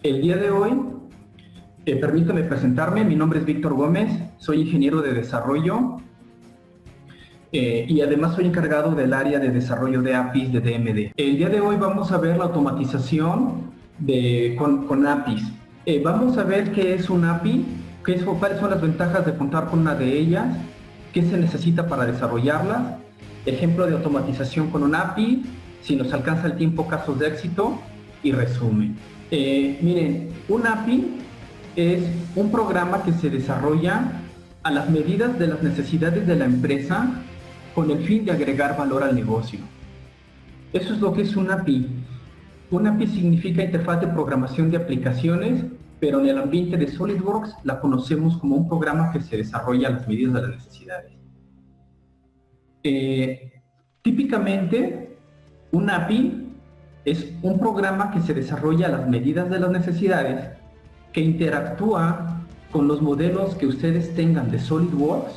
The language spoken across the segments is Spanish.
El día de hoy, permítame presentarme, mi nombre es Víctor Gómez, soy ingeniero de desarrollo y además soy encargado del área de desarrollo de APIs de DMD. El día de hoy vamos a ver la automatización con APIs. Vamos a ver qué es un API, cuáles son las ventajas de contar con una de ellas, qué se necesita para desarrollarlas, ejemplo de automatización con un API, si nos alcanza el tiempo, casos de éxito y resumen. Miren, un API es un programa que se desarrolla a las medidas de las necesidades de la empresa con el fin de agregar valor al negocio. Eso es lo que es un API. Un API significa interfaz de programación de aplicaciones, pero en el ambiente de SolidWorks la conocemos como un programa que se desarrolla a las medidas de las necesidades. Típicamente, un API es un programa que se desarrolla a las medidas de las necesidades, que interactúa con los modelos que ustedes tengan de SolidWorks,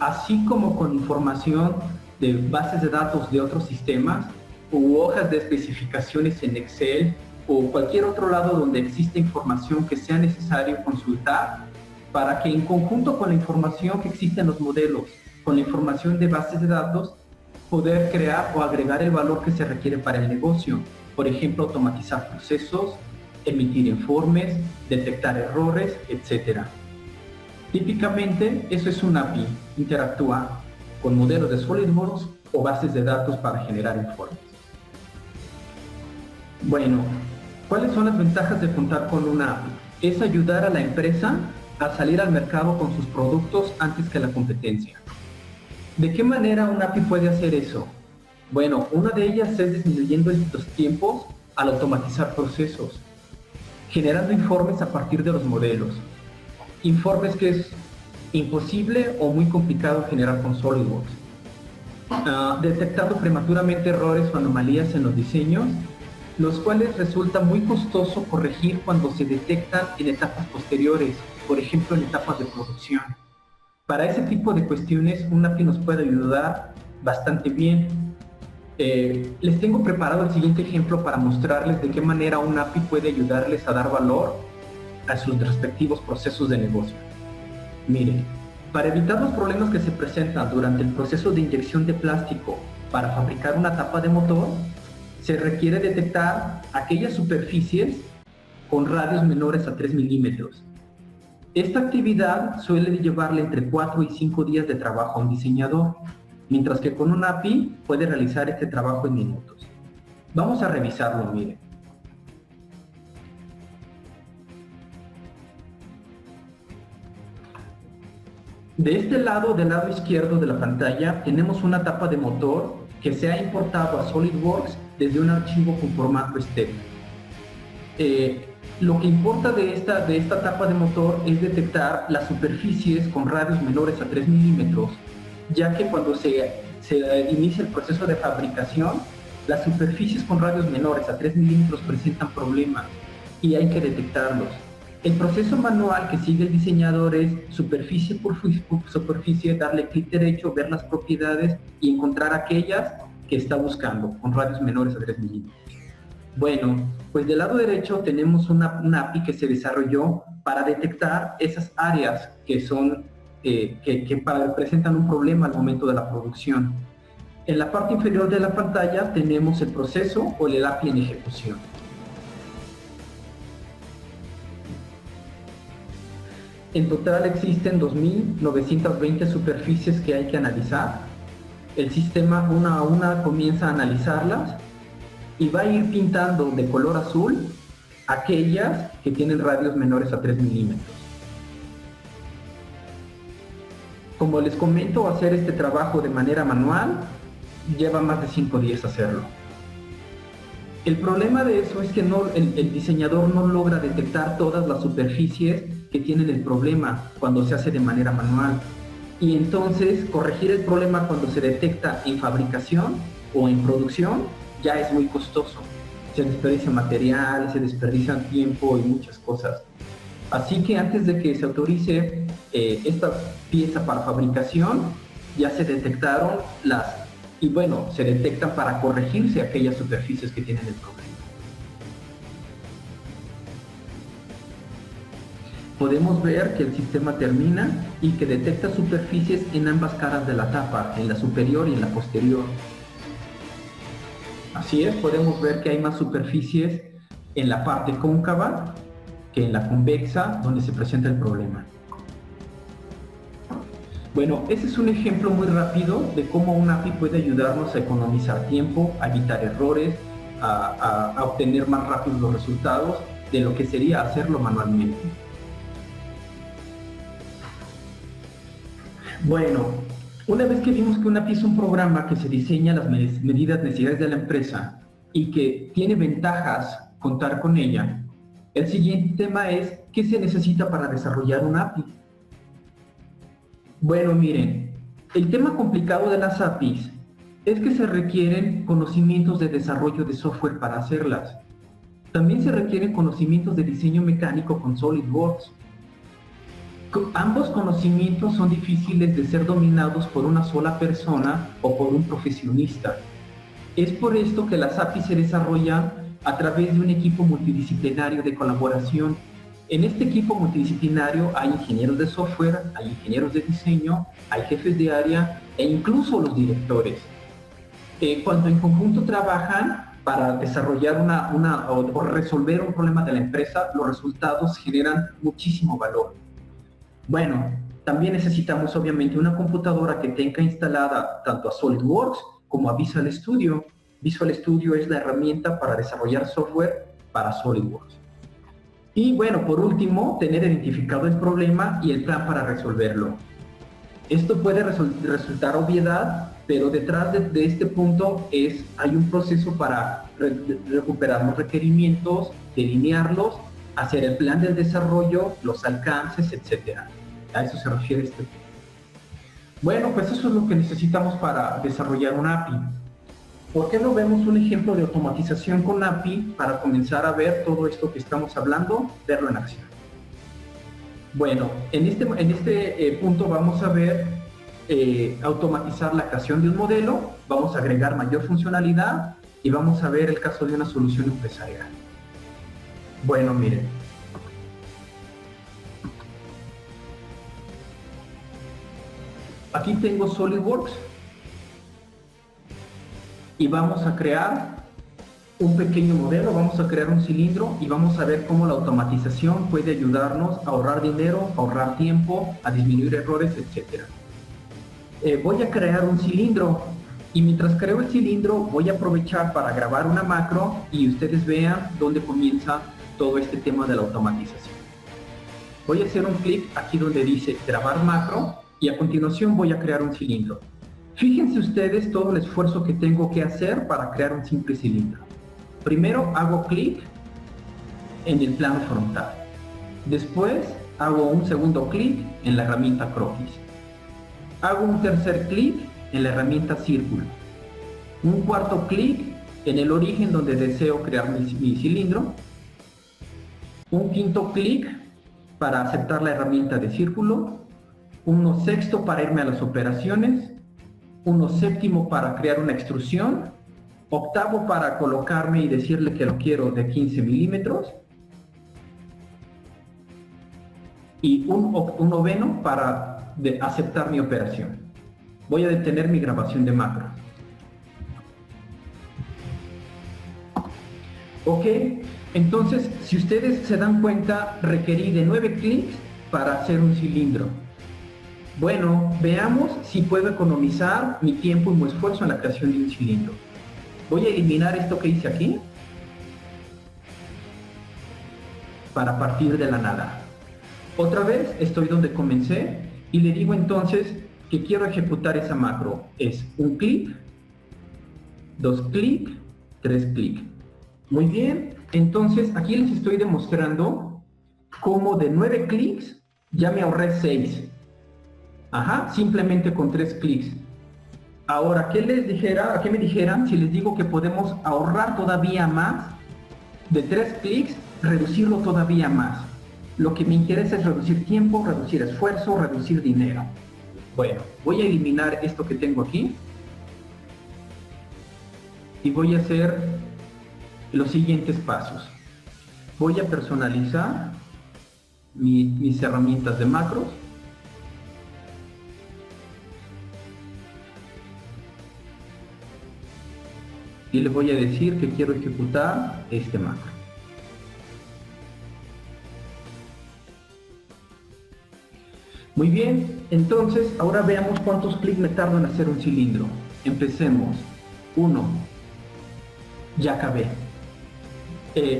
así como con información de bases de datos de otros sistemas u hojas de especificaciones en Excel o cualquier otro lado donde exista información que sea necesario consultar para que en conjunto con la información que existe en los modelos, con la información de bases de datos, poder crear o agregar el valor que se requiere para el negocio. Por ejemplo, automatizar procesos, emitir informes, detectar errores, etc. Típicamente, eso es un API, interactúa con modelos de SolidWorks o bases de datos para generar informes. Bueno, ¿cuáles son las ventajas de contar con una API? Es ayudar a la empresa a salir al mercado con sus productos antes que la competencia. ¿De qué manera una API puede hacer eso? Bueno, una de ellas es disminuyendo los tiempos al automatizar procesos, generando informes a partir de los modelos. Informes que es imposible o muy complicado generar con SolidWorks. Detectando prematuramente errores o anomalías en los diseños, los cuales resulta muy costoso corregir cuando se detectan en etapas posteriores, por ejemplo en etapas de producción. Para ese tipo de cuestiones, un API nos puede ayudar bastante bien. Les tengo preparado el siguiente ejemplo para mostrarles de qué manera un API puede ayudarles a dar valor a sus respectivos procesos de negocio. Miren, para evitar los problemas que se presentan durante el proceso de inyección de plástico para fabricar una tapa de motor, se requiere detectar aquellas superficies con radios menores a 3 milímetros. Esta actividad suele llevarle entre 4 y 5 días de trabajo a un diseñador, mientras que con un API puede realizar este trabajo en minutos. Vamos a revisarlo, miren. De este lado, del lado izquierdo de la pantalla, tenemos una tapa de motor que se ha importado a SolidWorks desde un archivo con formato STEP. Lo que importa de esta tapa de motor es detectar las superficies con radios menores a 3 milímetros, ya que cuando se inicia el proceso de fabricación, las superficies con radios menores a 3 milímetros presentan problemas y hay que detectarlos. El proceso manual que sigue el diseñador es superficie por superficie, darle clic derecho, ver las propiedades y encontrar aquellas que está buscando con radios menores a 3 milímetros. Bueno, pues del lado derecho tenemos una API que se desarrolló para detectar esas áreas que son que presentan un problema al momento de la producción. En la parte inferior de la pantalla tenemos el proceso o el API en ejecución. En total existen 2.920 superficies que hay que analizar. El sistema una a una comienza a analizarlas y va a ir pintando de color azul aquellas que tienen radios menores a 3 milímetros. Como les comento, hacer este trabajo de manera manual lleva más de 5 días hacerlo. El problema de eso es que el diseñador no logra detectar todas las superficies que tienen el problema cuando se hace de manera manual. Y entonces corregir el problema cuando se detecta en fabricación o en producción ya es muy costoso. Se desperdicia material, se desperdician tiempo y muchas cosas. Así que antes de que se autorice esta pieza para fabricación, ya se detectaron se detectan para corregirse aquellas superficies que tienen el problema. podemos ver que el sistema termina y que detecta superficies en ambas caras de la tapa, en la superior y en la posterior. Así es, podemos ver que hay más superficies en la parte cóncava que en la convexa, donde se presenta el problema. Bueno, ese es un ejemplo muy rápido de cómo un API puede ayudarnos a economizar tiempo, a evitar errores, a obtener más rápido los resultados de lo que sería hacerlo manualmente. Bueno, una vez que vimos que un API es un programa que se diseña a las medidas necesidades de la empresa y que tiene ventajas contar con ella, el siguiente tema es ¿qué se necesita para desarrollar un API? Bueno, miren, el tema complicado de las APIs es que se requieren conocimientos de desarrollo de software para hacerlas. También se requieren conocimientos de diseño mecánico con SolidWorks. Ambos conocimientos son difíciles de ser dominados por una sola persona o por un profesionista. Es por esto que las APIs se desarrollan a través de un equipo multidisciplinario de colaboración. En este equipo multidisciplinario hay ingenieros de software, hay ingenieros de diseño, hay jefes de área e incluso los directores. Cuando en conjunto trabajan para desarrollar o resolver un problema de la empresa, los resultados generan muchísimo valor. Bueno, también necesitamos obviamente una computadora que tenga instalada tanto a SolidWorks como a Visual Studio. Visual Studio es la herramienta para desarrollar software para SolidWorks. Y bueno, por último, tener identificado el problema y el plan para resolverlo. Esto puede resultar obviedad, pero detrás de este punto hay un proceso para recuperar los requerimientos, delinearlos, hacer el plan del desarrollo, los alcances, etc. A eso se refiere este punto. Bueno, pues eso es lo que necesitamos para desarrollar un API. ¿Por qué no vemos un ejemplo de automatización con API para comenzar a ver todo esto que estamos hablando, verlo en acción? Bueno, en este punto vamos a ver automatizar la creación de un modelo, vamos a agregar mayor funcionalidad y vamos a ver el caso de una solución empresarial. Bueno, miren. Aquí tengo SolidWorks y vamos a crear un pequeño modelo, vamos a crear un cilindro y vamos a ver cómo la automatización puede ayudarnos a ahorrar dinero, a ahorrar tiempo, a disminuir errores, etc. Voy a crear un cilindro y mientras creo el cilindro voy a aprovechar para grabar una macro y ustedes vean dónde comienza todo este tema de la automatización. Voy a hacer un clic aquí donde dice grabar macro y a continuación voy a crear un cilindro. Fíjense ustedes todo el esfuerzo que tengo que hacer para crear un simple cilindro. Primero hago clic en el plano frontal. Después hago un segundo clic en la herramienta croquis. Hago un tercer clic en la herramienta círculo. Un cuarto clic en el origen donde deseo crear mi cilindro. Un quinto clic para aceptar la herramienta de círculo. Uno sexto para irme a las operaciones. Uno séptimo para crear una extrusión. Octavo para colocarme y decirle que lo quiero de 15 milímetros. Y un noveno para aceptar mi operación. Voy a detener mi grabación de macro. Ok, entonces si ustedes se dan cuenta, requerí de 9 clics para hacer un cilindro. Bueno, veamos si puedo economizar mi tiempo y mi esfuerzo en la creación de un cilindro. Voy a eliminar esto que hice aquí para partir de la nada. Otra vez estoy donde comencé y le digo entonces que quiero ejecutar esa macro. Es un clic, 2 clics, 3 clics. Muy bien, entonces aquí les estoy demostrando cómo de 9 clics ya me ahorré 6. Ajá, simplemente con 3 clics. Ahora, ¿qué me dijeran si les digo que podemos ahorrar todavía más? De 3 clics, reducirlo todavía más. Lo que me interesa es reducir tiempo, reducir esfuerzo, reducir dinero. Bueno, voy a eliminar esto que tengo aquí. Y voy a hacer los siguientes pasos. Voy a personalizar mis herramientas de macros. Y le voy a decir que quiero ejecutar este macro. Muy bien, entonces ahora veamos cuántos clics me tardo en hacer un cilindro. Empecemos. 1. Ya acabé.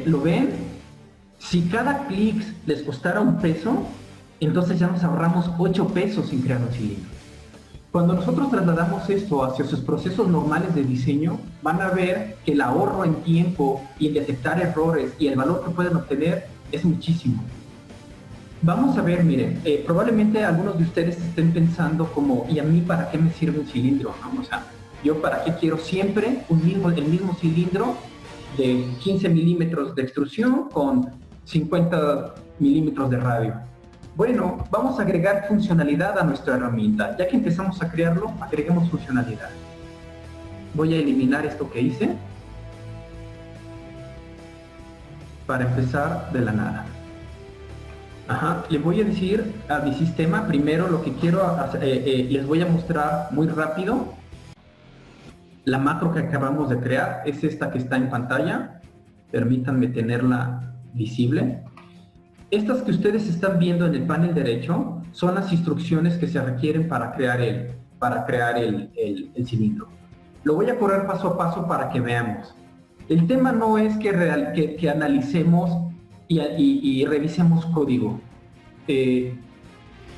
¿Lo ven? Si cada clic les costara un peso, entonces ya nos ahorramos 8 pesos en crear un cilindro. Cuando nosotros trasladamos esto hacia sus procesos normales de diseño, van a ver que el ahorro en tiempo y en detectar errores y el valor que pueden obtener es muchísimo. Vamos a ver, miren, probablemente algunos de ustedes estén pensando como, ¿y a mí para qué me sirve un cilindro? ¿No? O sea, ¿yo para qué quiero siempre el mismo cilindro de 15 milímetros de extrusión con 50 milímetros de radio? Bueno, vamos a agregar funcionalidad a nuestra herramienta. Ya que empezamos a crearlo, agreguemos funcionalidad. Voy a eliminar esto que hice para empezar de la nada. Le voy a decir a mi sistema primero lo que quiero hacer, les voy a mostrar muy rápido la macro que acabamos de crear. Es esta que está en pantalla. Permítanme tenerla visible. Estas que ustedes están viendo en el panel derecho son las instrucciones que se requieren para crear el cilindro. Lo voy a correr paso a paso para que veamos. El tema no es que analicemos y revisemos código,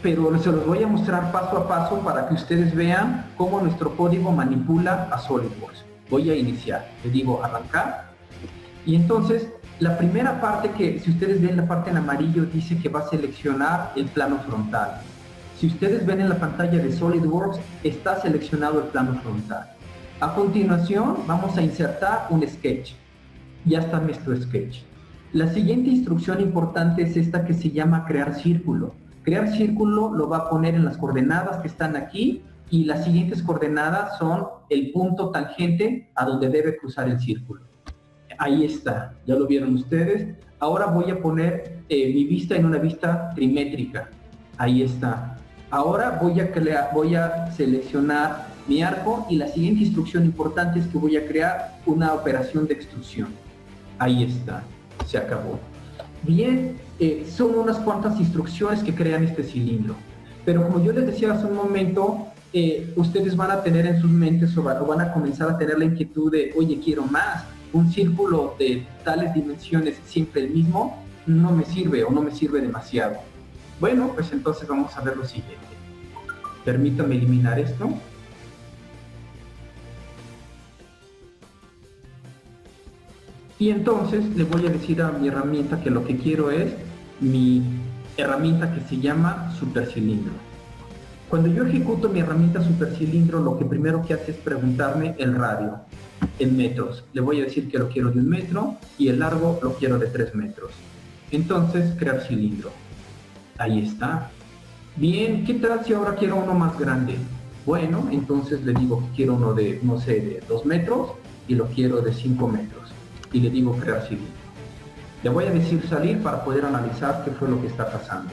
pero se los voy a mostrar paso a paso para que ustedes vean cómo nuestro código manipula a SolidWorks. Voy a iniciar, le digo arrancar, y entonces la primera parte, que si ustedes ven la parte en amarillo, dice que va a seleccionar el plano frontal. Si ustedes ven en la pantalla de SolidWorks, está seleccionado el plano frontal. A continuación vamos a insertar un sketch. Ya está nuestro sketch. La siguiente instrucción importante es esta que se llama crear círculo. Crear círculo lo va a poner en las coordenadas que están aquí, y las siguientes coordenadas son el punto tangente a donde debe cruzar el círculo. Ahí está, ya lo vieron ustedes. Ahora voy a poner mi vista en una vista trimétrica. Ahí está. Ahora voy a seleccionar mi arco, y la siguiente instrucción importante es que voy a crear una operación de extrusión. Ahí está. Se acabó. Bien, son unas cuantas instrucciones que crean este cilindro, pero como yo les decía hace un momento, ustedes van a tener en sus mentes o van a comenzar a tener la inquietud de, oye, quiero más. Un círculo de tales dimensiones, siempre el mismo, no me sirve o no me sirve demasiado. Bueno, pues entonces vamos a ver lo siguiente. Permítame eliminar esto. Y entonces le voy a decir a mi herramienta que lo que quiero es mi herramienta que se llama supercilindro. Cuando yo ejecuto mi herramienta supercilindro, lo que primero que hace es preguntarme el radio en metros. Le voy a decir que lo quiero de 1 metro y el largo lo quiero de 3 metros. Entonces, crear cilindro. Ahí está. Bien, ¿qué tal si ahora quiero uno más grande? Bueno, entonces le digo que quiero uno de, no sé, de 2 metros y lo quiero de 5 metros. Y le digo crear cilindro. Le voy a decir salir para poder analizar qué fue lo que está pasando.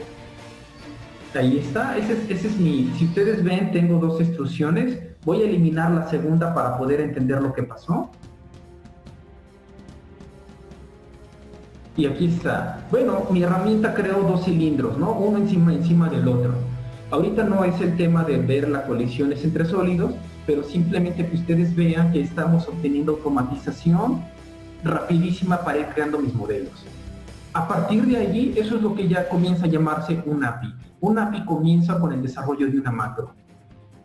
Ahí está, ese es mi... Si ustedes ven, tengo 2 extrusiones. Voy a eliminar la segunda para poder entender lo que pasó. Y aquí está. Bueno, mi herramienta creó 2 cilindros, ¿no? Uno encima del otro. Ahorita no es el tema de ver las colisiones entre sólidos, pero simplemente que ustedes vean que estamos obteniendo automatización rapidísima para ir creando mis modelos. A partir de allí, eso es lo que ya comienza a llamarse un API. Un API comienza con el desarrollo de una macro.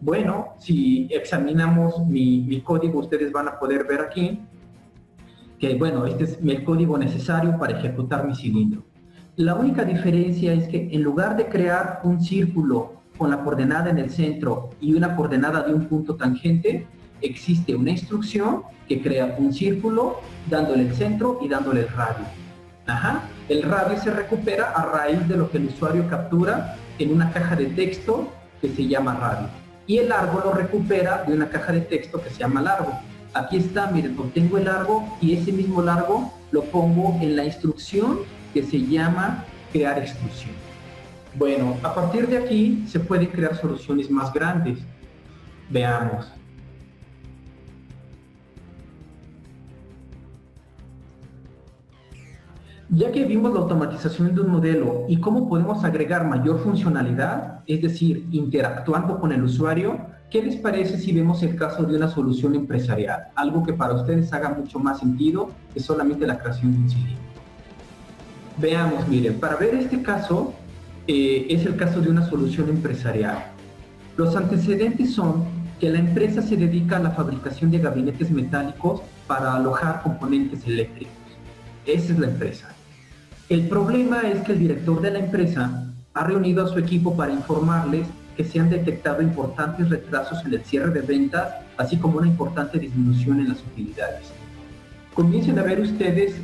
Bueno, si examinamos mi código, ustedes van a poder ver aquí que, bueno, este es el código necesario para ejecutar mi cilindro. La única diferencia es que en lugar de crear un círculo con la coordenada en el centro y una coordenada de un punto tangente, existe una instrucción que crea un círculo dándole el centro y dándole el radio. El radio se recupera a raíz de lo que el usuario captura en una caja de texto que se llama radio. Y el largo lo recupera de una caja de texto que se llama largo. Aquí está, miren, obtengo el largo y ese mismo largo lo pongo en la instrucción que se llama crear extrusión. Bueno, a partir de aquí se pueden crear soluciones más grandes. Veamos. Ya que vimos la automatización de un modelo y cómo podemos agregar mayor funcionalidad, es decir, interactuando con el usuario, ¿qué les parece si vemos el caso de una solución empresarial? Algo que para ustedes haga mucho más sentido que solamente la creación de un cilindro. Veamos, miren, para ver este caso, es el caso de una solución empresarial. Los antecedentes son que la empresa se dedica a la fabricación de gabinetes metálicos para alojar componentes eléctricos. Esa es la empresa. El problema es que el director de la empresa ha reunido a su equipo para informarles que se han detectado importantes retrasos en el cierre de ventas, así como una importante disminución en las utilidades. Comiencen a ver ustedes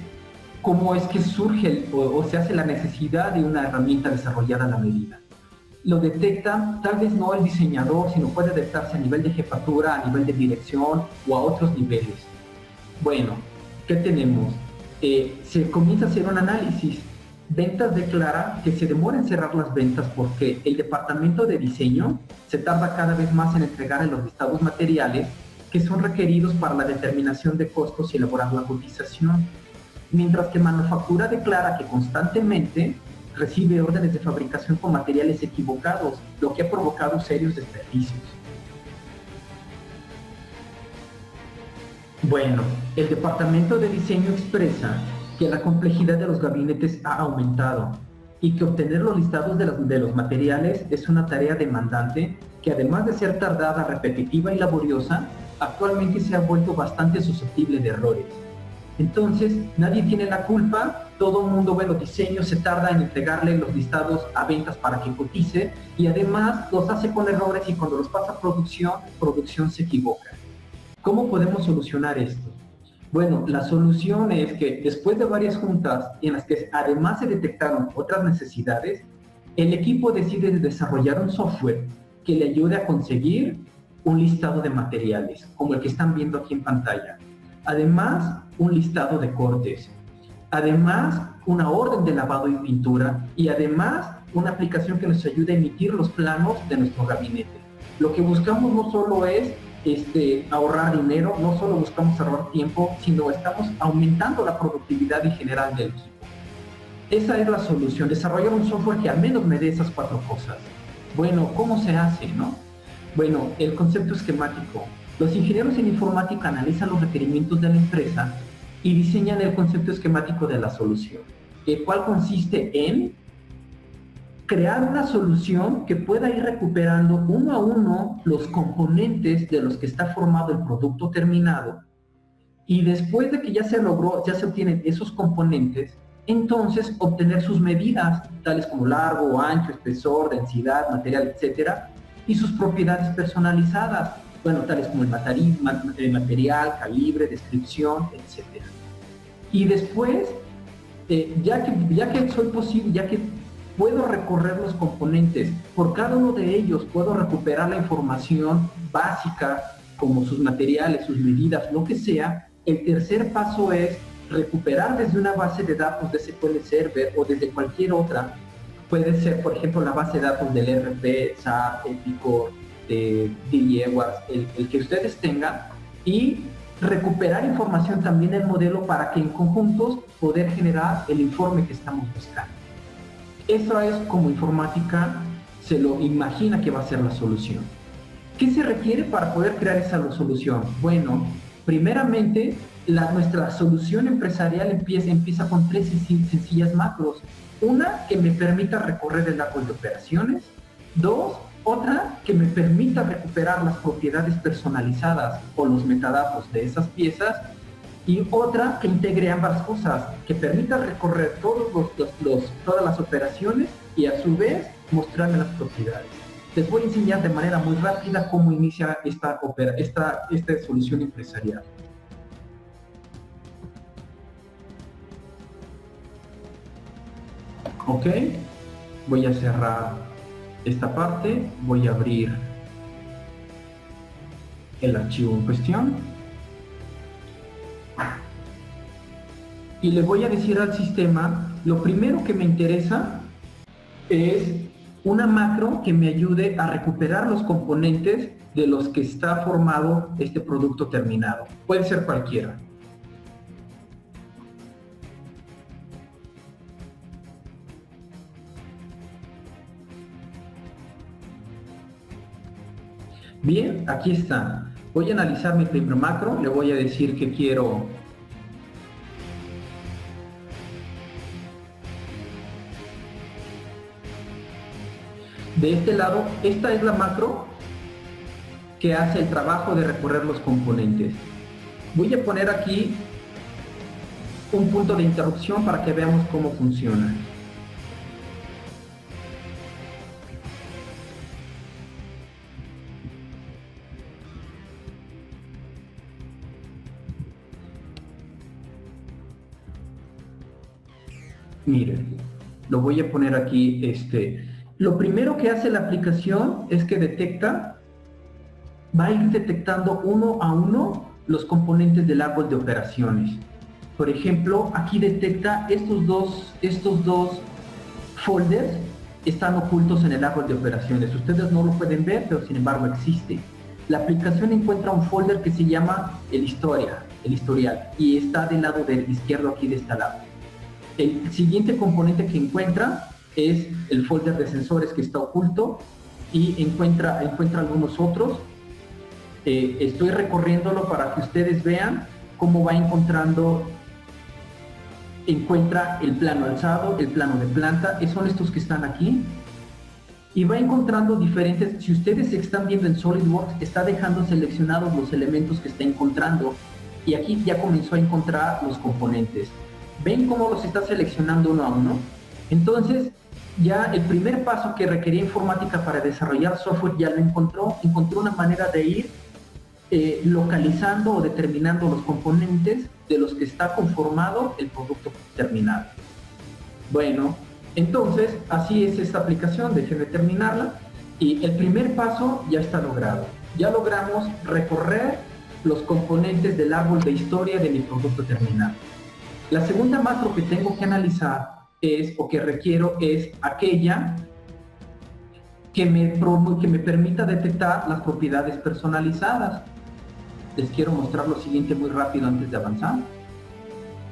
cómo es que surge o se hace la necesidad de una herramienta desarrollada a la medida. Lo detecta tal vez no el diseñador, sino puede detectarse a nivel de jefatura, a nivel de dirección o a otros niveles. Bueno, ¿qué tenemos? Se comienza a hacer un análisis. Ventas declara que se demora en cerrar las ventas porque el departamento de diseño se tarda cada vez más en entregar los listados materiales que son requeridos para la determinación de costos y elaborar la cotización. Mientras que manufactura declara que constantemente recibe órdenes de fabricación con materiales equivocados, lo que ha provocado serios desperdicios. Bueno, el departamento de diseño expresa que la complejidad de los gabinetes ha aumentado y que obtener los listados de los materiales es una tarea demandante que, además de ser tardada, repetitiva y laboriosa, actualmente se ha vuelto bastante susceptible de errores. Entonces, nadie tiene la culpa, todo el mundo ve los diseños, se tarda en entregarle los listados a ventas para que cotice y además los hace con errores y cuando los pasa a producción se equivoca. ¿Cómo podemos solucionar esto? Bueno, la solución es que después de varias juntas en las que además se detectaron otras necesidades, el equipo decide desarrollar un software que le ayude a conseguir un listado de materiales, como el que están viendo aquí en pantalla. Además, un listado de cortes. Además, una orden de lavado y pintura. Y además, una aplicación que nos ayude a emitir los planos de nuestro gabinete. Lo que buscamos no solo es ahorrar dinero, no solo buscamos ahorrar tiempo, sino estamos aumentando la productividad en general del equipo. Esa es la solución, desarrollar un software que al menos me dé esas 4 cosas. Bueno, ¿cómo se hace, no? Bueno, el concepto esquemático. Los ingenieros en informática analizan los requerimientos de la empresa y diseñan el concepto esquemático de la solución, el cual consiste en crear una solución que pueda ir recuperando uno a uno los componentes de los que está formado el producto terminado, y después de que ya se logró, ya se obtienen esos componentes, entonces obtener sus medidas, tales como largo, ancho, espesor, densidad, material, etcétera, y sus propiedades personalizadas, bueno, tales como el material, calibre, descripción, etcétera. Y después, ya que soy posible, ya que puedo recorrer los componentes, por cada uno de ellos puedo recuperar la información básica, como sus materiales, sus medidas, lo que sea. El tercer paso es recuperar desde una base de datos de SQL Server o desde cualquier otra. Puede ser, por ejemplo, la base de datos del ERP, SAP, Epicor, de D.E. Edwards, el que ustedes tengan, y recuperar información también del modelo para que en conjuntos poder generar el informe que estamos buscando. Eso es como informática se lo imagina que va a ser la solución. ¿Qué se requiere para poder crear esa solución? Bueno, primeramente, nuestra solución empresarial empieza con 3 sencillas macros. Una, que me permita recorrer el árbol de operaciones. 2, otra que me permita recuperar las propiedades personalizadas o los metadatos de esas piezas. Y otra que integre ambas cosas, que permita recorrer todas las operaciones y a su vez mostrarme las propiedades. Les voy a enseñar de manera muy rápida cómo inicia esta solución empresarial. Ok, voy a cerrar esta parte, voy a abrir el archivo en cuestión y le voy a decir al sistema, lo primero que me interesa es una macro que me ayude a recuperar los componentes de los que está formado este producto terminado. Puede ser cualquiera. Bien, aquí está. Voy a analizar mi primer macro, le voy a decir que quiero de este lado. Esta es la macro que hace el trabajo de recorrer los componentes. Voy a poner aquí un punto de interrupción para que veamos cómo funciona. Miren, lo voy a poner aquí. Lo primero que hace la aplicación es que va a ir detectando uno a uno los componentes del árbol de operaciones. Por ejemplo, aquí detecta estos dos folders están ocultos en el árbol de operaciones. Ustedes no lo pueden ver, pero sin embargo existe. La aplicación encuentra un folder que se llama el historial, y está del lado izquierdo aquí de este lado. El siguiente componente que encuentra es el folder de sensores que está oculto, y encuentra algunos otros. Estoy recorriéndolo para que ustedes vean cómo va encuentra el plano alzado, el plano de planta, son estos que están aquí, y va encontrando diferentes. Si ustedes están viendo en SolidWorks, está dejando seleccionados los elementos que está encontrando, y aquí ya comenzó a encontrar los componentes. ¿Ven cómo los está seleccionando uno a uno? Entonces, ya el primer paso que requería informática para desarrollar software ya lo encontró una manera de ir localizando o determinando los componentes de los que está conformado el producto terminado. Bueno, entonces así es esta aplicación. Déjenme terminarla, y el primer paso ya está logrado. Ya logramos recorrer los componentes del árbol de historia de mi producto terminado. La segunda macro que tengo que analizar que requiero es aquella que me permita detectar las propiedades personalizadas. Les quiero mostrar lo siguiente muy rápido antes de avanzar.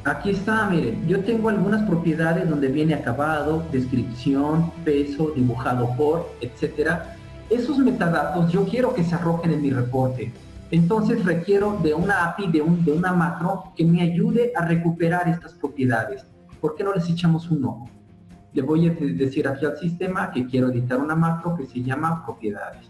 Aquí está, miren, yo tengo algunas propiedades donde viene acabado, descripción, peso, dibujado por, etcétera. Esos metadatos yo quiero que se arrojen en mi reporte. Entonces requiero de una API, de una macro que me ayude a recuperar estas propiedades. ¿Por qué no les echamos un ojo? Le voy a decir aquí al sistema que quiero editar una macro que se llama propiedades.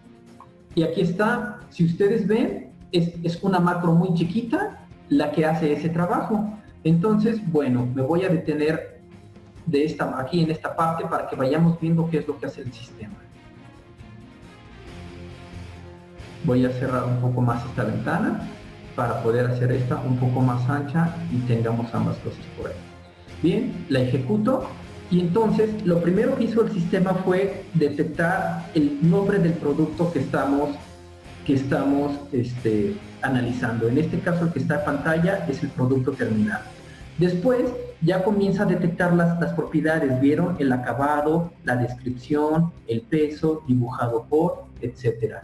Y aquí está. Si ustedes ven, es una macro muy chiquita la que hace ese trabajo. Entonces, bueno, me voy a detener aquí en esta parte para que vayamos viendo qué es lo que hace el sistema. Voy a cerrar un poco más esta ventana para poder hacer esta un poco más ancha y tengamos ambas cosas por ahí. Bien, la ejecuto, y entonces lo primero que hizo el sistema fue detectar el nombre del producto que estamos analizando. En este caso, el que está en pantalla es el producto terminado. Después ya comienza a detectar las propiedades. Vieron el acabado, la descripción, el peso, dibujado por, etcétera.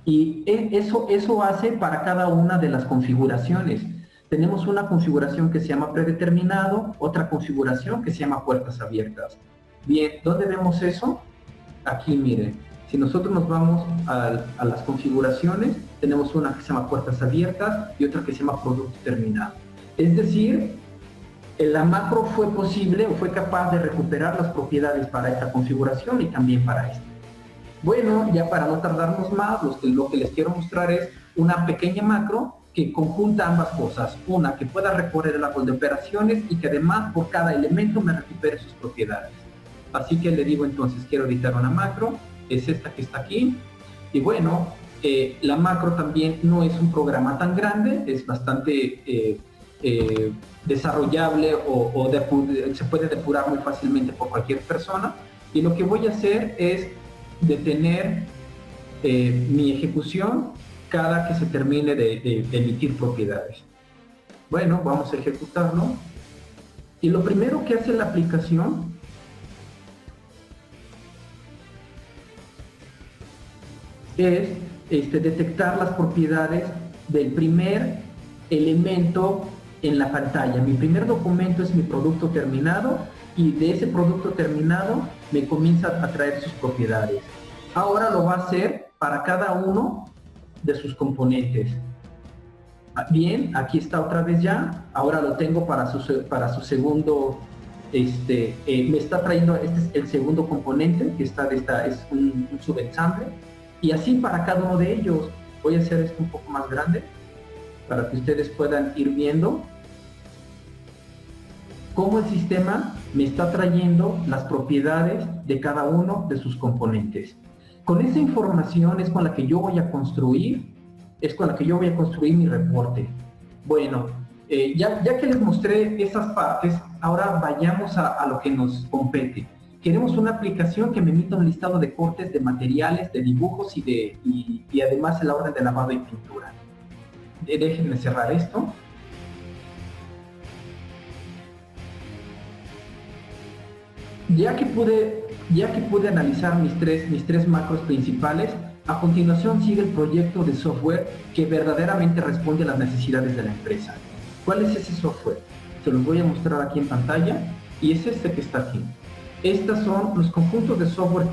Y eso hace para cada una de las configuraciones. Tenemos una configuración que se llama predeterminado, otra configuración que se llama puertas abiertas. Bien, ¿dónde vemos eso? Aquí, miren. Si nosotros nos vamos a las configuraciones, tenemos una que se llama puertas abiertas y otra que se llama producto terminado. Es decir, la macro fue posible o fue capaz de recuperar las propiedades para esta configuración y también para esta. Bueno, ya para no tardarnos más, lo que les quiero mostrar es una pequeña macro que conjunta ambas cosas. Una, que pueda recorrer el árbol de operaciones, y que además por cada elemento me recupere sus propiedades. Así que le digo entonces, quiero editar una macro, es esta que está aquí. Y bueno, la macro también no es un programa tan grande, es bastante desarrollable se puede depurar muy fácilmente por cualquier persona. Y lo que voy a hacer es detener mi ejecución cada que se termine de emitir propiedades. Bueno, vamos a ejecutarlo. Y lo primero que hace la aplicación es detectar las propiedades del primer elemento en la pantalla. Mi primer documento es mi producto terminado y de ese producto terminado me comienza a traer sus propiedades. Ahora lo va a hacer para cada uno de sus componentes. Bien, aquí está otra vez ya. Ahora lo tengo para su segundo, me está trayendo, este es el segundo componente, que está es un subensamble. Y así para cada uno de ellos. Voy a hacer esto un poco más grande para que ustedes puedan ir viendo cómo el sistema me está trayendo las propiedades de cada uno de sus componentes. Con esa información es con la que yo voy a construir, mi reporte. Bueno, ya que les mostré esas partes, ahora vayamos a lo que nos compete. Queremos una aplicación que me emita un listado de cortes de materiales, de dibujos y además el orden de lavado y pintura. Déjenme cerrar esto. Ya que pude analizar mis tres macros principales, a continuación sigue el proyecto de software que verdaderamente responde a las necesidades de la empresa. ¿Cuál es ese software? Se los voy a mostrar aquí en pantalla y es este que está aquí. Estos son los conjuntos de software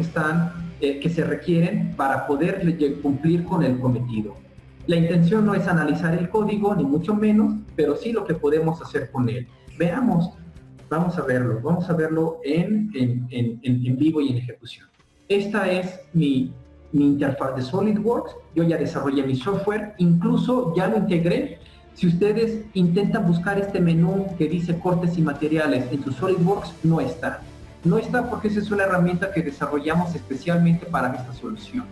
que se requieren para poder cumplir con el cometido. La intención no es analizar el código, ni mucho menos, pero sí lo que podemos hacer con él. Veamos, vamos a verlo en vivo y en ejecución. Esta es mi interfaz de SolidWorks. Yo ya desarrollé mi software, incluso ya lo integré. Si ustedes intentan buscar este menú que dice cortes y materiales en tu SolidWorks, no está. No está porque esa es una herramienta que desarrollamos especialmente para esta solución.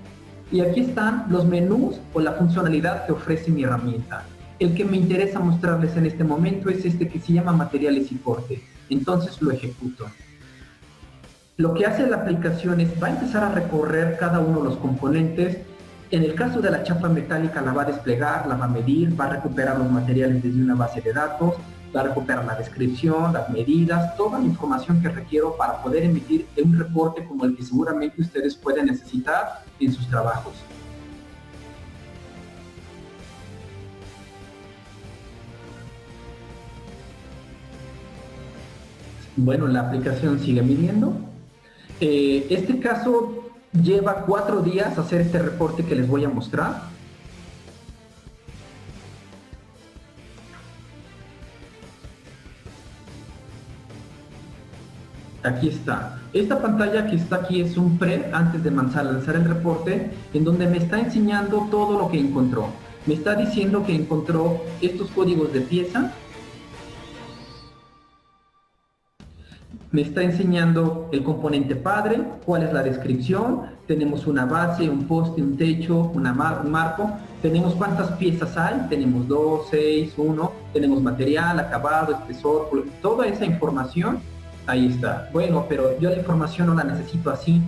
Y aquí están los menús o la funcionalidad que ofrece mi herramienta. El que me interesa mostrarles en este momento es este que se llama materiales y corte. Entonces lo ejecuto. Lo que hace la aplicación es, va a empezar a recorrer cada uno de los componentes. En el caso de la chapa metálica la va a desplegar, la va a medir, va a recuperar los materiales desde una base de datos, va a recuperar la descripción, las medidas, toda la información que requiero para poder emitir un reporte como el que seguramente ustedes pueden necesitar en sus trabajos. Bueno, la aplicación sigue midiendo. Este caso lleva 4 días hacer este reporte que les voy a mostrar. Aquí está. Esta pantalla que está aquí es un pre antes de lanzar el reporte, en donde me está enseñando todo lo que encontró. Me está diciendo que encontró estos códigos de pieza. Me está enseñando el componente padre, cuál es la descripción. Tenemos una base, un poste, un techo, un marco. Tenemos cuántas piezas hay. Tenemos 2, 6, 1. Tenemos material, acabado, espesor, toda esa información. Ahí está. Bueno, pero yo la información no la necesito así,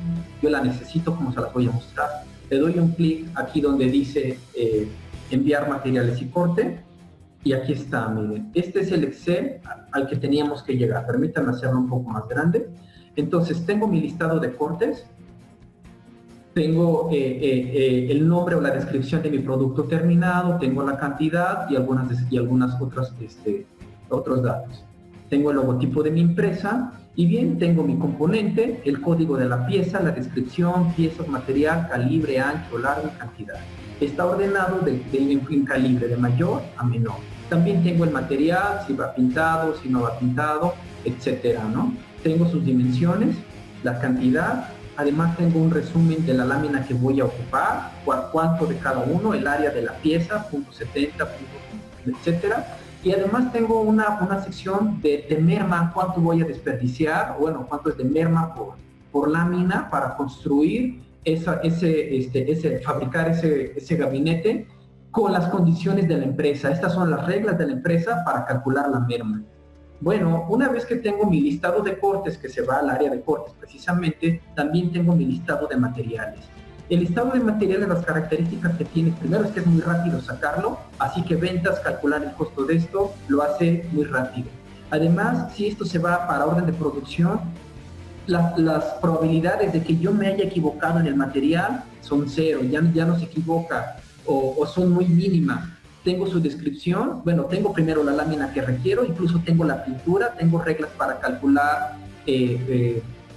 yo la necesito como se las voy a mostrar. Le doy un clic aquí donde dice enviar materiales y corte, y aquí está, miren. Este es el Excel al que teníamos que llegar. Permítanme hacerlo un poco más grande. Entonces, tengo mi listado de cortes, tengo el nombre o la descripción de mi producto terminado, tengo la cantidad y algunas otras otros datos. Tengo el logotipo de mi empresa y bien, tengo mi componente, el código de la pieza, la descripción, piezas, material, calibre, ancho, largo y cantidad. Está ordenado en calibre de mayor a menor. También tengo el material, si va pintado, si no va pintado, etcétera, ¿no? Tengo sus dimensiones, la cantidad, además tengo un resumen de la lámina que voy a ocupar, cuánto de cada uno, el área de la pieza, punto 70, etcétera. Y además tengo una sección de merma, cuánto voy a desperdiciar, bueno, cuánto es de merma por lámina para construir fabricar ese gabinete con las condiciones de la empresa. Estas son las reglas de la empresa para calcular la merma. Bueno, una vez que tengo mi listado de cortes que se va al área de cortes precisamente, también tengo mi listado de materiales. El listado de materiales, las características que tiene, primero es que es muy rápido sacarlo, así que ventas, calcular el costo de esto, lo hace muy rápido. Además, si esto se va para orden de producción, las probabilidades de que yo me haya equivocado en el material son cero, ya no se equivoca o son muy mínimas. Tengo su descripción, bueno, tengo primero la lámina que requiero, incluso tengo la pintura, tengo reglas para calcular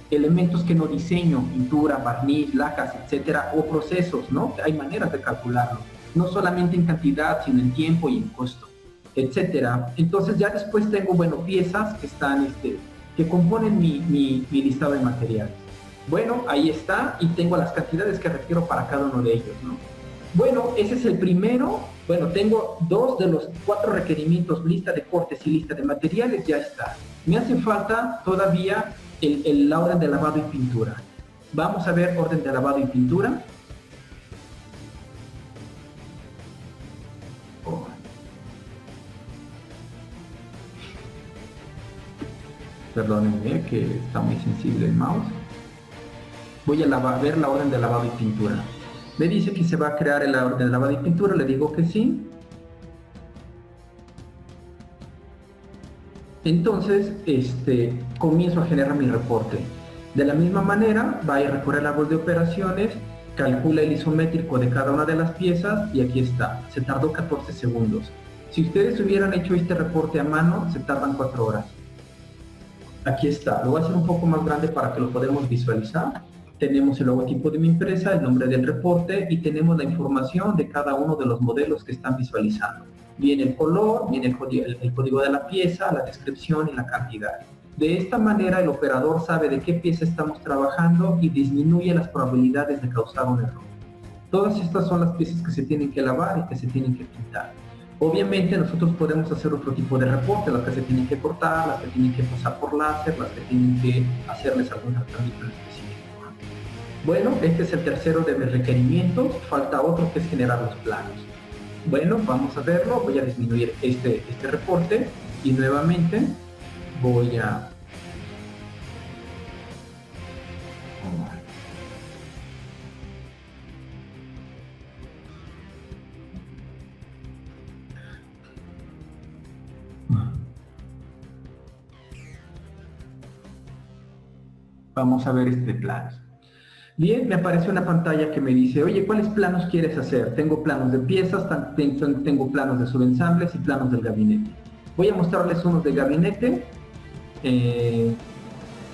elementos que no diseño, pintura, barniz, lacas, etcétera, o procesos, ¿no? Hay maneras de calcularlo, no solamente en cantidad, sino en tiempo y en costo, etcétera. Entonces ya después tengo, bueno, piezas que están, que componen mi listado de materiales. Bueno, ahí está, y tengo las cantidades que requiero para cada uno de ellos, ¿no? Bueno, ese es el primero. Bueno, tengo 2 de los 4 requerimientos, lista de cortes y lista de materiales, ya está. Me hace falta todavía la orden de lavado y pintura. Vamos a ver orden de lavado y pintura. Oh. Perdónenme que está muy sensible el mouse. Voy a ver la orden de lavado y pintura. Me dice que se va a crear el orden de lavado y pintura, le digo que sí. Entonces, comienzo a generar mi reporte. De la misma manera, va a recurrir al árbol de operaciones, calcula el isométrico de cada una de las piezas y aquí está. Se tardó 14 segundos. Si ustedes hubieran hecho este reporte a mano, se tardan 4 horas. Aquí está. Lo voy a hacer un poco más grande para que lo podamos visualizar. Tenemos el logotipo de mi empresa, el nombre del reporte y tenemos la información de cada uno de los modelos que están visualizando. Viene el color, viene el código de la pieza, la descripción y la cantidad. De esta manera el operador sabe de qué pieza estamos trabajando y disminuye las probabilidades de causar un error. Todas estas son las piezas que se tienen que lavar y que se tienen que pintar. Obviamente nosotros podemos hacer otro tipo de reporte, las que se tienen que cortar, las que tienen que pasar por láser, las que tienen que hacerles algún tratamiento específico. Bueno, este es el tercero de mis requerimientos, falta otro que es generar los planos. Bueno, vamos a verlo, voy a disminuir este reporte y nuevamente voy a... Vamos a ver este plano. Bien, me aparece una pantalla que me dice, oye, ¿cuáles planos quieres hacer? Tengo planos de piezas, tengo planos de subensambles y planos del gabinete. Voy a mostrarles unos de gabinete.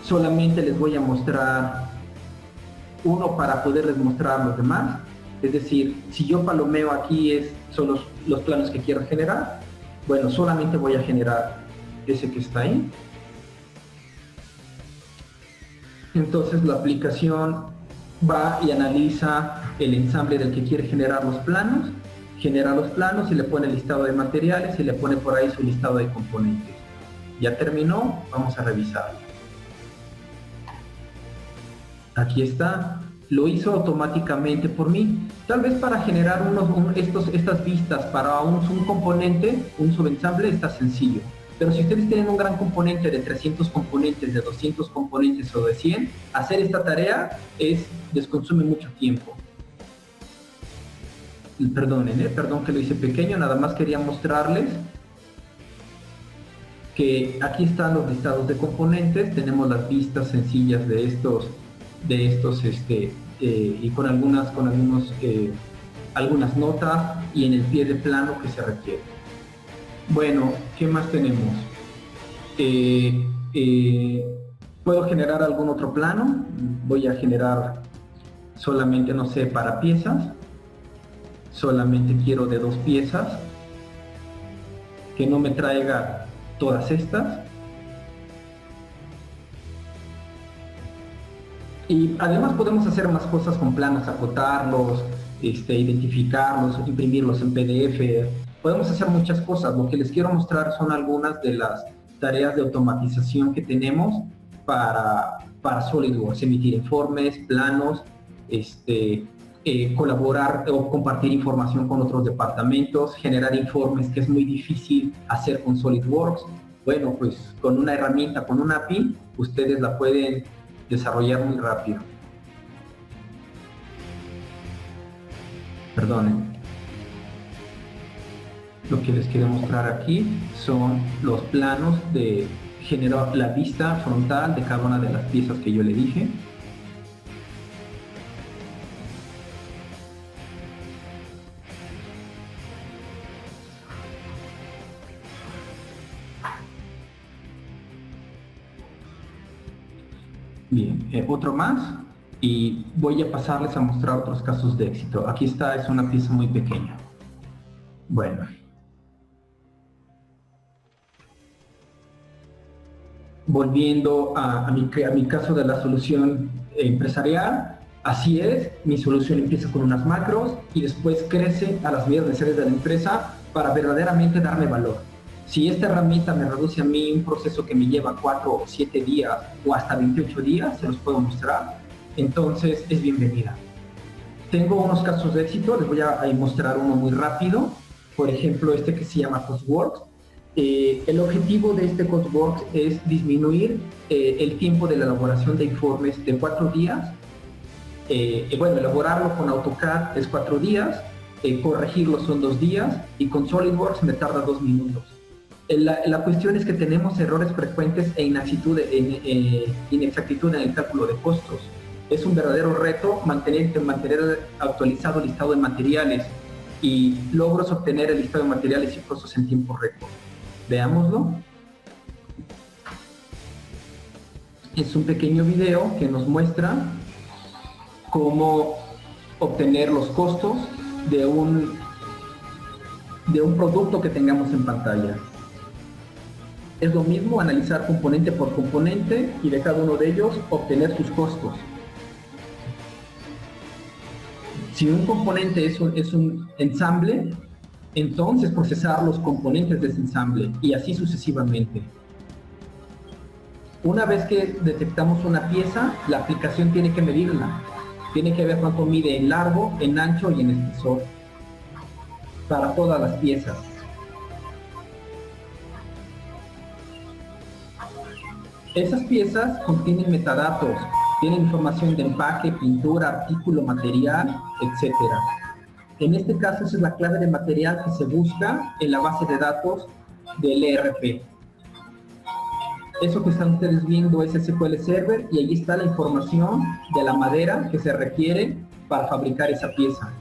Solamente les voy a mostrar uno para poderles mostrar los demás. Es decir, si yo palomeo aquí son los planos que quiero generar. Bueno, solamente voy a generar ese que está ahí. Entonces la aplicación va y analiza el ensamble del que quiere generar los planos, genera los planos y le pone el listado de materiales y le pone por ahí su listado de componentes. Ya terminó, vamos a revisarlo. Aquí está, lo hizo automáticamente por mí. Tal vez para generar estas vistas para un componente, un subensamble, está sencillo. Pero si ustedes tienen un gran componente de 300 componentes, de 200 componentes o de 100, hacer esta tarea les consume mucho tiempo. Perdonen, perdón que lo hice pequeño, nada más quería mostrarles que aquí están los listados de componentes, tenemos las vistas sencillas de estos y con algunas notas y en el pie de plano que se requiere. Bueno, ¿qué más tenemos? ¿Puedo generar algún otro plano? Voy a generar solamente, no sé, para piezas. Solamente quiero de 2 piezas. Que no me traiga todas estas. Y además podemos hacer más cosas con planos, acotarlos, identificarlos, imprimirlos en PDF. Podemos hacer muchas cosas. Lo que les quiero mostrar son algunas de las tareas de automatización que tenemos para SolidWorks, emitir informes, planos, colaborar o compartir información con otros departamentos, generar informes que es muy difícil hacer con SolidWorks. Bueno, pues con una herramienta, con una API, ustedes la pueden desarrollar muy rápido. Perdonen. Lo que les quiero mostrar aquí son los planos generó la vista frontal de cada una de las piezas que yo le dije. Bien, otro más y voy a pasarles a mostrar otros casos de éxito. Aquí está, es una pieza muy pequeña. Bueno. Volviendo a mi caso de la solución empresarial, así es, mi solución empieza con unas macros y después crece a las medidas necesarias de la empresa para verdaderamente darme valor. Si esta herramienta me reduce a mí un proceso que me lleva 4 o 7 días o hasta 28 días, se los puedo mostrar, entonces es bienvenida. Tengo unos casos de éxito, les voy a mostrar uno muy rápido, por ejemplo este que se llama CostWorks. El objetivo de este CostWorks es disminuir el tiempo de la elaboración de informes de 4 días. Bueno, elaborarlo con AutoCAD es 4 días, corregirlo son 2 días y con SolidWorks me tarda 2 minutos. La cuestión es que tenemos errores frecuentes e inexactitud en el cálculo de costos. Es un verdadero reto mantener actualizado el listado de materiales y logros obtener el listado de materiales y costos en tiempo récord. Veámoslo. Es un pequeño video que nos muestra cómo obtener los costos de un producto que tengamos en pantalla. Es lo mismo analizar componente por componente y de cada uno de ellos obtener sus costos. Si un componente es un ensamble, entonces procesar los componentes de ese ensamble y así sucesivamente. Una vez que detectamos una pieza, la aplicación tiene que medirla. Tiene que ver cuánto mide en largo, en ancho y en espesor para todas las piezas. Esas piezas contienen metadatos, tienen información de empaque, pintura, artículo, material, etc. En este caso, esa es la clave de material que se busca en la base de datos del ERP. Eso que están ustedes viendo es SQL Server y ahí está la información de la madera que se requiere para fabricar esa pieza.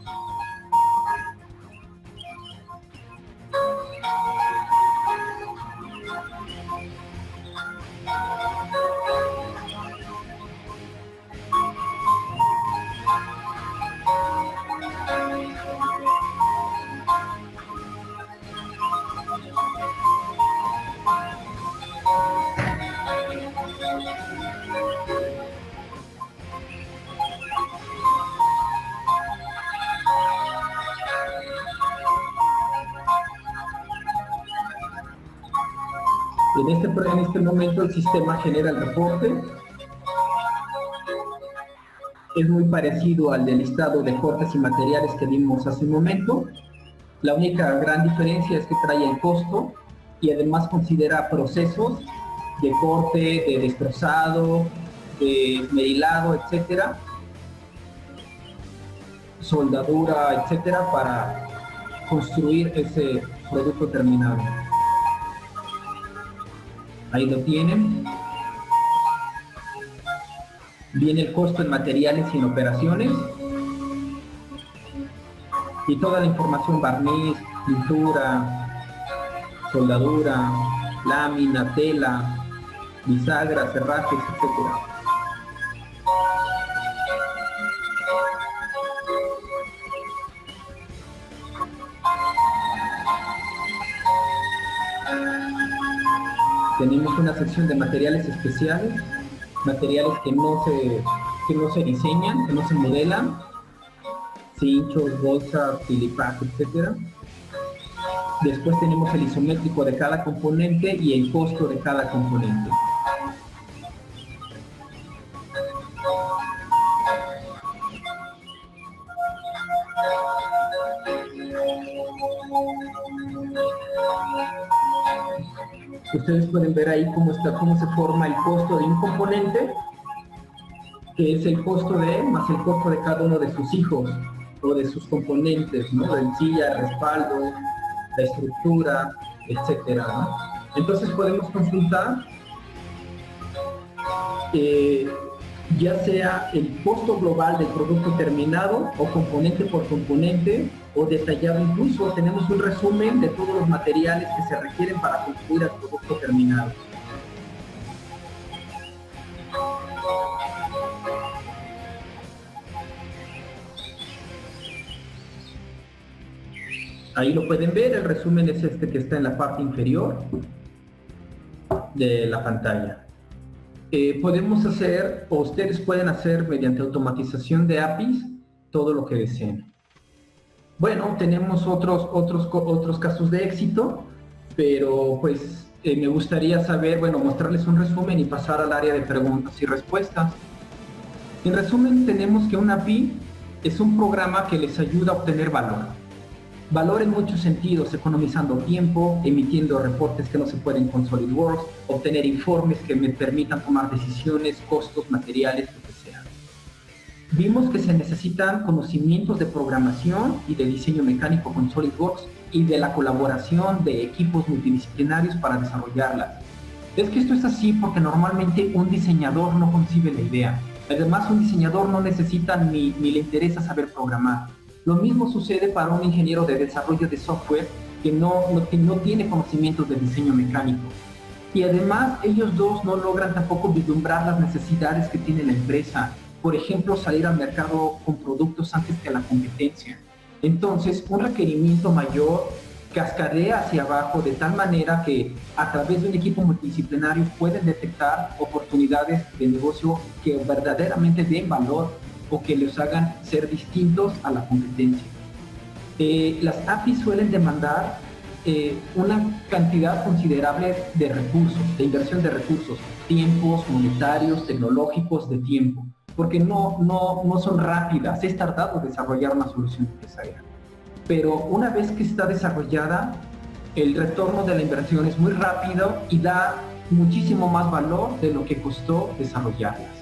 En este momento el sistema genera el reporte. Es muy parecido al del listado de cortes y materiales que vimos hace un momento. La única gran diferencia es que trae el costo y además considera procesos de corte, de destrozado, de merilado, etcétera, soldadura, etcétera, para construir ese producto terminado. Ahí lo tienen. Viene el costo en materiales y en operaciones. Y toda la información: barniz, pintura, soldadura, lámina, tela, bisagra, cerrajes, etc. Tenemos una sección de materiales especiales, materiales que no se diseñan, que no se modelan, cinchos, bolsas, filipac, etc. Después tenemos el isométrico de cada componente y el costo de cada componente. Ustedes pueden ver ahí cómo se forma el costo de un componente, que es el costo de él más el costo de cada uno de sus hijos o de sus componentes, ¿no? Rencilla, respaldo, la estructura, etcétera, ¿no? Entonces podemos consultar eh, ya sea el costo global del producto terminado o componente por componente o detallado incluso. Tenemos un resumen de todos los materiales que se requieren para construir el producto terminado. Ahí lo pueden ver, el resumen es este que está en la parte inferior de la pantalla. Podemos hacer, o ustedes pueden hacer mediante automatización de APIs, todo lo que deseen. Bueno, tenemos otros casos de éxito, pero pues me gustaría saber, bueno, mostrarles un resumen y pasar al área de preguntas y respuestas. En resumen, tenemos que un API es un programa que les ayuda a obtener valor. Valor en muchos sentidos, economizando tiempo, emitiendo reportes que no se pueden con SolidWorks, obtener informes que me permitan tomar decisiones, costos, materiales, lo que sea. Vimos que se necesitan conocimientos de programación y de diseño mecánico con SolidWorks y de la colaboración de equipos multidisciplinarios para desarrollarlas. Es que esto es así porque normalmente un diseñador no concibe la idea. Además, un diseñador no necesita ni le interesa saber programar. Lo mismo sucede para un ingeniero de desarrollo de software que no tiene conocimientos de diseño mecánico. Y además, ellos dos no logran tampoco vislumbrar las necesidades que tiene la empresa. Por ejemplo, salir al mercado con productos antes que la competencia. Entonces, un requerimiento mayor cascadea hacia abajo de tal manera que a través de un equipo multidisciplinario pueden detectar oportunidades de negocio que verdaderamente den valor o que los hagan ser distintos a la competencia. Las APIs suelen demandar una cantidad considerable de recursos, de inversión de recursos, tiempos monetarios, tecnológicos, de tiempo, porque no son rápidas. Es tardado desarrollar una solución empresarial. Pero una vez que está desarrollada, el retorno de la inversión es muy rápido y da muchísimo más valor de lo que costó desarrollarlas.